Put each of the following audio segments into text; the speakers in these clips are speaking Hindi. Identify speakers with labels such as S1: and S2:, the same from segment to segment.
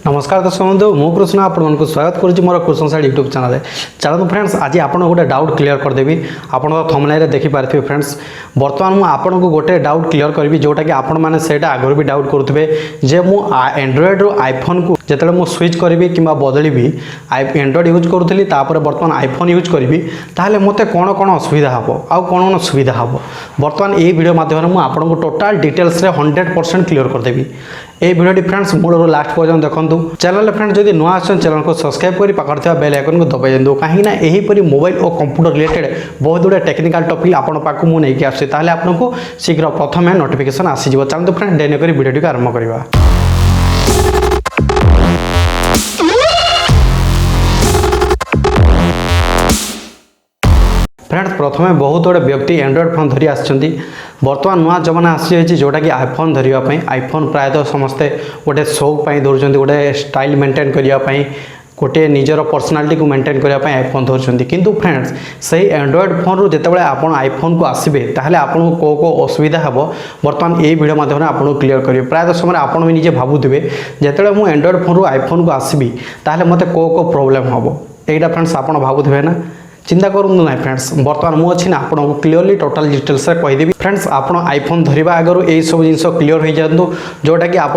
S1: नमस्कार दर्शक बंधु मु कृष्ण आपको स्वागत करुँच मोर कृष्ण साइड यूट्यूब चैनल। चलो फ्रेंड्स आज आप गोटे डाउट क्लियर करदेवी। आप थंबनेल देखिपारे फ्रेंड्स बर्तमान मुझे आपको गोटे डाउट क्लियर करी जोटा कि आपण मैंने सेटा आगुरी भी डाउट करुवे जे मु एंड्रॉइड रू आईफोन को जिते मुझे स्विच करी कि बदलि एंड्रॉइड यूज करूली बर्तमान आईफोन यूज करी ताहले मते कौन कौन असुविधा हम आउ कौन कौन सुविधा हम बर्तमान ये वीडियो माध्यम मुझे आपको टोटाल डिटेल्स 100% क्लियर करदेवी। ये वीडियो फ्रेंड्स मूल लास्ट पर्यटन देखूँ। चैनल फ्रेंड्स जब नुआ आसान चैनल को सब्सक्राइब कर पाखर बेल आइकन को दबाई दिंतु कहीं यहीपरि मोबाइल और कंप्यूटर रिलेटेड बहुत गुड़े टेक्निकल टॉपिक आपण पाक मुझे आसी आपको शीघ्र प्रथम नोटिफिकेशन आसीज। चलते फ्रेंड्स डेरी कर वीडियो टी आरंभ करवा। फ्रेंड्स प्रथम बहुत गुड़े व्यक्ति एंड्रॉइड फोन धरी आसछंती। बर्तमान नुआ जमाना आसी जोटा कि आईफोन धरवाई आईफोन प्रायतः समस्ते गोटे शौक धरुंच गोटे स्टाइल मेंटेन करने गोटे निजर पर्सनालिटी को मेंटेन करने आईफोन धरुंच। किंतु फ्रेंड्स से एंड्रॉइड फोन रू जिते आप आईफोन को आसबे ताहले आपको को असुविधा हम बर्तमान ये वीडियो माध्यम आपको क्लियर करेंगे। प्रायतः समय आप भी निजे भावुवे जिते मुझे एंड्रॉइड फोन रू आईफोन को आसबी ताहले मते को प्रोब्लेम हम यहाँ फ्रेंड्स आप भावुवे ना चिंता करूँ ना फ्रेंड्स बर्तमान मुझे ना आपको क्लीयरली टोटाल डिटेल्स कहीदेवी। फ्रेंड्स आप आईफोन धरवा आगर यही सब जिन क्लीयर हो जातु जोटा कि आप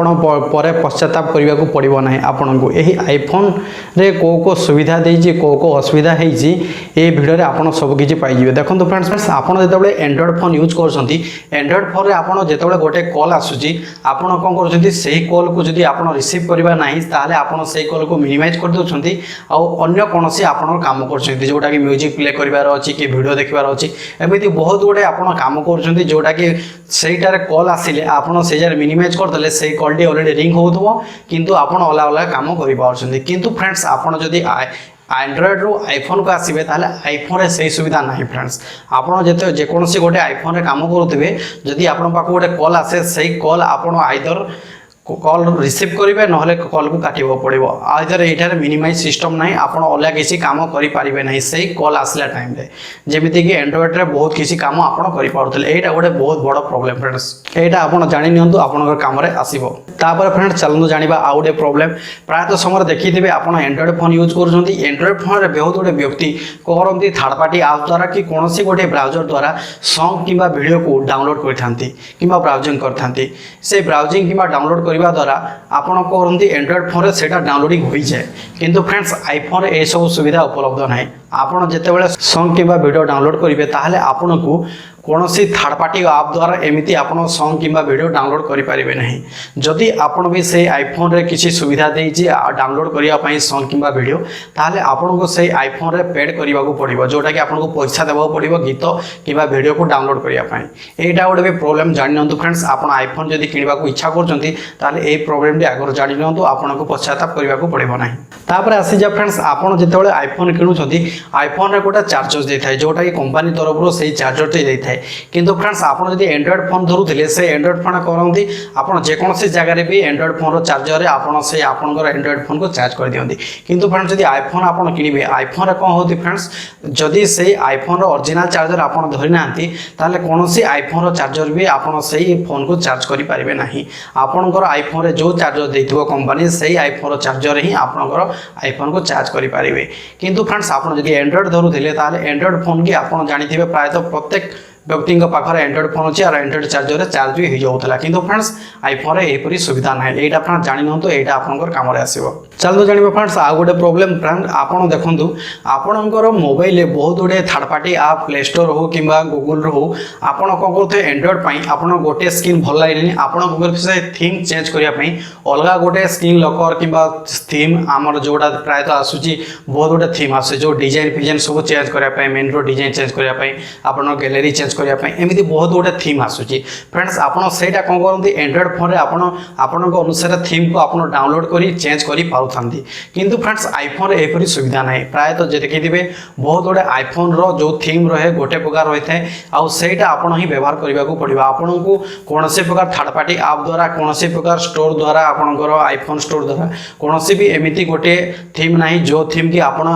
S1: पश्चाताप करने को पड़ो ना। आपन को यही आईफोन रे को सुविधा देती को असुविधा होती ये भिडियो आप सबकि पाइबे। देखो फ्रेंड्स आप जो एंड्रॉइड फोन यूज कर एंड्रॉइड फोन आप जो गोटे कल आसूँ आप कौन कर कल को जब आप रिसीव करवा ना ताहले आप कल को मिनिमाइज कर दौरान अन्य कौन आप कम कर जोटा कि म्यूजिक प्ले करार अच्छी कि वीडियो देखार अच्छी एमती बहुत गुड़े आप कम कर जोटा कि सहीटार कल आसिले आपड़ से मिनिमाइज करदे से कलटी अलरेडी रिंग हो किंतु आपड़ अलग अलग कम कर। किंतु फ्रेंड्स आपड़ जदि एंड्रॉइड रू आईफोन को आसबे ताहले आईफोन रे सही सुविधा ना। फ्रेंड्स आपड़ जो जेकोसी गोटे आईफोन रे काम करुवे जदि आपण पाक गोटे कल आसे सही कल आपड़ आइदर कल रिसीव करेंगे ना कल को काट पड़ो आइदर ये मिनिमाइज सिस्टम ना आप अलग किसी कम करेंगे ना से कल आसला टाइम जमीती कि एंड्रॉइड रे बहुत किसी कम आप यहाँ गोटे बहुत बड़ प्रॉब्लम फ्रेंड्स यहाँ आप जानी नियंतु आपन कम आसो। फ्रेंड्स चलते जाना आउ गोटे प्रॉब्लम प्रायतः समय देखिए आप एंड्रॉइड फोन यूज कर एंड्रॉइड फोन में बहुत गुड़े व्यक्ति करती थर्ड पार्टी आप द्वारा कि कौन गोटे ब्राउजर द्वारा सॉन्ग कि वीडियो को डाउनलोड करते कि ब्राउजिंग करते से ब्राउजिंग कि डाउनलोड द्वारा आपण करते एंड्रॉइड फोन से डाउनलोडिंग हो जाए किंतु फ्रेंड्स आईफोन ये सब सुविधा उपलब्ध ना। आपड़ जिते सॉन्ग कि वीडियो डाउनलोड करेंगे ताहले आपन को कौन थर्ड पार्टी आप द्वारा एमती आप सॉन्ग कि वीडियो डाउनलोड करेंगे ना। जदि आपड़ भी से आईफोन रे किसी सुविधा देती डाउनलोड करने सॉन्ग कि वीडियो ताहले आपन को से आईफोन रे पेड करने को पड़ो जोटा कि आपको पैसा देवाक पड़ो गीत कि वीडियो को डाउनलोड करने। यहाँ गोटे भी प्रोब्लेम जानी नियंतु फ्रेंड्स आप आईफोन जब किणवा इच्छा कर प्रोब्लेम आगर जानी नियंतु आपको पश्चाताप करने को पड़ो ना। तापर आसी जा फ्रेंड्स आपड़ जो आईफोन किणुंट आईफोन रे गोटे चार्जर देता है जोटा कि कंपनी तरफ से चार्जर टे देता है। किंतु फ्रेंड्स आप एंड्रॉइड फोन धरुले से एंड्रॉइड फोन करती आप जेकोसी जगह भी एंड्रॉइड फोन चार्जर से आपंकर एंड्रॉइड फोन को चार्ज कर दिखती। किंतु फ्रेंड्स जब आईफोन आप किणवे आईफोन कौन होती फ्रेंड्स जदि से आईफोन ओरिजिनल चार्जर आप धरी ना कौन आईफोन चार्जर भी आप फोन को चार्ज करेंगे ना। आपंकर आईफोन जो चार्जर देथिबो कंपनी से आईफोन चार्जर ही आपंकर आईफोन को चार्ज करेंगे। किंतु फ्रेंड्स आप जब एंड्रॉइड धरुले एंड्रॉइड फोन की आप जानते प्रायतः प्रत्येक व्यक्ति पाखे एंड्रॉइड फोन अच्छी और एंड्रॉइड चार्जर चार्ज भी हो जाता किंतु फ्रेंड्स आईफोन यहपरी सुविधा ना। यहाँ फ्रेंड्स जानी नियंतु यहाँ आपंकर कम आसो। चलते जाना फ्रेंड्स आउ गोटे प्रोब्लेम फ्रेंड आप देखूँ आपणकर मोबाइल बहुत गुड़े थर्ड पार्टी आप प्ले स्टोर हो कि गूगल हो आप कौन करते एंड्रॉइड पर आप गोटे स्क्रीन भल लगे आप से थीम चेंज करने अलग गोटे स्क्रीन लकर कि थीम आमर जोटा प्रायतः आसूसी बहुत गुटे थीम आसे जो डिजाइन फिजाइन सब चेंज करने मेन रो डिजाइन चेंज करने आप गैलेरी चेंज करने एमती बहुत गुटे थीम आसूसी। फ्रेंड्स आपड़ से कौन करते एंड्रॉइड फोन आपण अनुसार थीम को आप डाउनलोड कर चेंज कर पारती किंतु फ्रेंड्स आईफोन यहपरी सुविधा ना। प्रायतः देखिए बहुत गुड़े आईफोन रो जो थीम रहे गोटे प्रकार रही है आईटा आप ही व्यवहार करने को पड़ो। आपन को कौन प्रकार थर्ड पार्टी आप द्वारा कौन प्रकार स्टोर द्वारा आपंकर आईफोन स्टोर द्वारा कौन भी एमती गोटे थीम ना जो थीम की आपण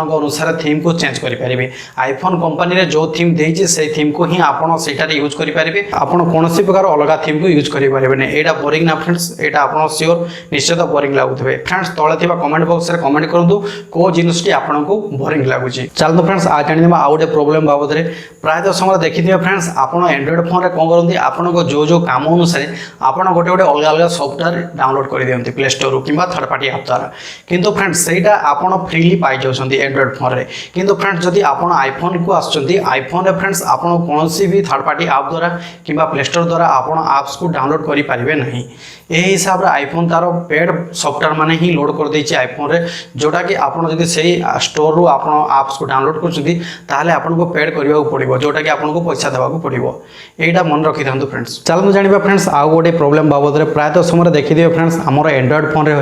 S1: अनुसार थीम को चेंज करेंगे। आईफोन कंपनी जो थीम देती से थीम को ही आपण सेटारे यूज करि पारिबे आपण कोनोसी प्रकार अलगा थीम को यूज करि पारिबे नै एटा बोरिंग ना फ्रेंड्स एटा आपण श्योर निश्चित बोरिंग लागुथबे फ्रेंड्स तळे थिबा कमेंट बॉक्स रे कमेंट करंतु को जिनिसटी आपण को बोरिंग लागुची चलतो फ्रेंड्स आ जानिबा आ गोटे प्रॉब्लम बाबत रे प्राय तो समय देखिथिबे फ्रेंड्स आपण एंड्रॉइड फोन रे कोन करंती आपण को जो जो काम अनुसार आपण गोटे गोटे अलग अलग सॉफ्टवेयर डाउनलोड कर दियंती प्ले स्टोर किबा थर्ड पार्टी ऐप द्वारा किंतु फ्रेंड्स सेटा आपण फ्रीली पाई जाउछंती एंड्रॉइड फोन रे किंतु फ्रेंड्स जदि आपण आईफोन को आछंती आईफोन रे फ्रेंड्स आपण कोनोसी भी थर्ड पार्टी ऐप द्वारा किबा प्ले स्टोर द्वारा आपण ऐप्स को डाउनलोड करि पारिबे नहीं ए हिसाब रे आईफोन तार पेड सॉफ्टवेयर माने ही लोड कर देछि आईफोन रे जोटा कि आपण जदि सेही स्टोर रू आपण ऐप्स को डाउनलोड करछंती ताले आपण को पेड करिवा को पड़िबो जोटा कि आपण को पैसा देबा को पड़िबो एटा मन रखि थांतु फ्रेंड्स चलनु जानिबा फ्रेंड्स आ गोटे प्रॉब्लम बाबत रे प्राय तो समय देखि दियो फ्रेंड्स हमर एंड्रॉइड फोन रे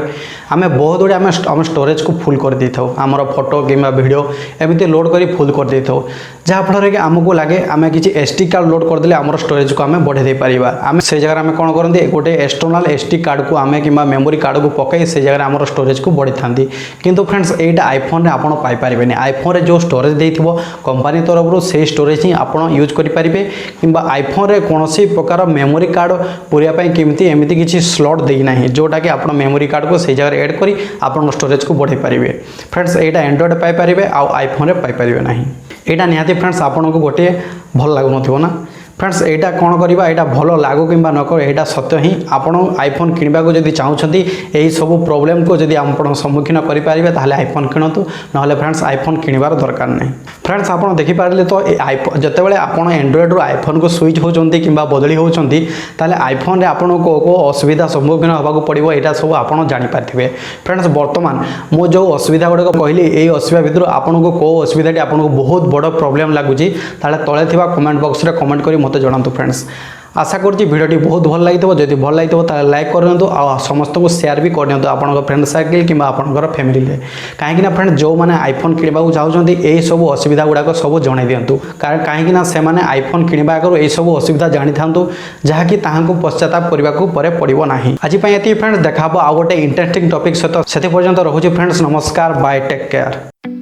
S1: आमे बहुत गुडे आमे स्टोरेज को फुल कर देथौ हमर फोटो किबा वीडियो एमिति लोड करी फुल कर देथौ जहा फल कि आमको लगे आमे किछि एसडी कार्ड लोड कर देले हमर स्टोरेज को आमे बढ़े दे परिबा आमे से जगह आमे कोन करंती गोटे एक्सटर्नल एसडी कार्ड को आमे किबा मेमोरी कार्ड को पकाई से जगह हमर स्टोरेज को बढ़ी थांती किंतु फ्रेंड्स एटा आईफोन रे आपण पाई परिबेनी आईफोन रे जो स्टोरेज देथिबो कंपनी तरफ रो से स्टोरेज ही आपण यूज करि परिबे किबा आईफोन रे कोनोसी प्रकार मेमोरी कार्ड पुरिया पई किमती एमिति किछि स्लॉट देई नाही जोटा कि आपण मेमोरी कार्ड को से जगह ऐड करी आपण स्टोरेज को बढ़ाई पारिबे फ्रेंड्स एटा एंड्रॉइड पाई पारिबे आ आईफोन रे पाई पारिबे नाही एटा निहाती फ्रेंड्स आपण को गोटे भल लागु नथिबो ना फ्रेंड्स एटा कोन करिबा एटा भलो लागो किबा न कर एटा सत्य ही आपण आईफोन किनबा को जदी चाहुछंती एही सब प्रॉब्लम को जदी आपण सम्मुखीन करि पारिबे ताले आईफोन किनतु नहले फ्रेंड्स आईफोन किनिबार दरकार नै फ्रेंड्स आपण देखि पारले तो आईफोन जते बेले आपण एंड्रॉइड रो आईफोन को स्विच होचंती किबा बदली होचंती ताले आईफोन रे आपण को असुविधा सम्मुखीन होबा को पड़िबो एटा सब आपण जानि पारथिबे फ्रेंड्स वर्तमान मो जो असुविधा गुडे कहली एही असुविधा भितर आपण को असुविधाटी आपण को बहुत बड़ प्रॉब्लम लागुची ताले तळे थिबा कमेंट बॉक्स रे कमेंट करी मते जणांतु फ्रेंड्स आशा करछि वीडियोटी बहुत भल लागितो जदि भल लागितो ताले लाइक करनियंतु आ समस्त को शेयर भी करनियंतु आपन फ्रेंड सर्कल किबा आपन फैमिली रे काहेकि ना फ्रेंड जो माने आईफोन किनिबा को चाहउछंती एही सब असुविधा गुडा को सब जणाई दियंतु कारण काहेकि ना से माने आईफोन किनिबा करू एही सब असुविधा जानि थांतु जहा कि ताहां को पश्चाताप करबा को परे पड़िबो नाही आज पय एती फ्रेंड्स देखाबो आ गोटे इंटरेस्टिंग टॉपिक सहित सेति पर्यंत रहउछि फ्रेंड्स नमस्कार बाय टेक केयर।